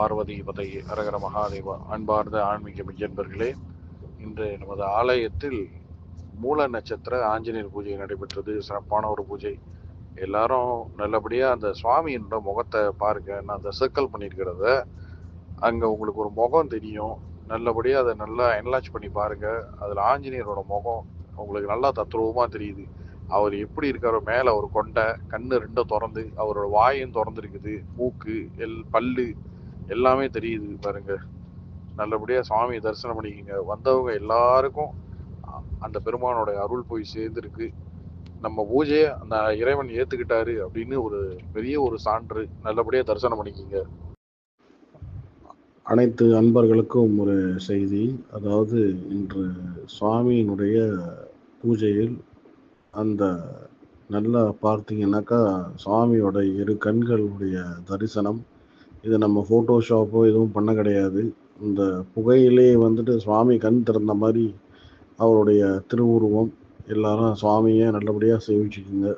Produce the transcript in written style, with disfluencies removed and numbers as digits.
பார்வதி பதை அரகர மகாதேவா. அன்பார்ந்த ஆன்மீக மெய்யன்பர்களே, இன்று நமது ஆலயத்தில் மூல நட்சத்திர ஆஞ்சநேயர் பூஜை நடைபெற்றது. சிறப்பான ஒரு பூஜை. எல்லாரும் நல்லபடியா அந்த சுவாமியோட முகத்தை பாருங்க. நான் அந்த சர்க்கிள் பண்ணியிருக்கிறத அங்க உங்களுக்கு ஒரு முகம் தெரியும். நல்லபடியா அதை நல்லா என்லார்ஜ் பண்ணி பாருங்க. அதுல ஆஞ்சநேயரோட முகம் உங்களுக்கு நல்லா தத்ரூபமா தெரியுது. அவர் எப்படி இருக்காரோ, மேல ஒரு கொண்டை, கண்ணு ரெண்டும் திறந்து, அவரோட வாயும் திறந்து இருக்குது, மூக்கு, பல்லு எல்லாமே தெரியுது பாருங்க. நல்லபடியா சுவாமியை தரிசனம் பண்ணிக்கங்க. வந்தவங்க எல்லாருக்கும் அந்த பெருமானோட அருள் போய் சேர்ந்துருக்கு. நம்ம பூஜையை அந்த இறைவன் ஏத்துக்கிட்டாரு அப்படின்னு ஒரு பெரிய ஒரு சான்று. நல்லபடியா தரிசனம் பண்ணிக்கங்க. அனைத்து அன்பர்களுக்கும் ஒரு செய்தி. அதாவது இன்று சுவாமியினுடைய பூஜையில் அந்த நல்லா பார்த்தீங்கன்னாக்கா சுவாமியோட இரு கண்களுடைய தரிசனம். இது நம்ம ஃபோட்டோஷாப்போ எதுவும் பண்ண கிடையாது. இந்த புகையிலே வந்துட்டு சுவாமி கண் திறந்த மாதிரி அவருடைய திருவுருவம். எல்லாரும் சுவாமியை நல்லபடியாக சேவிச்சுக்குங்க.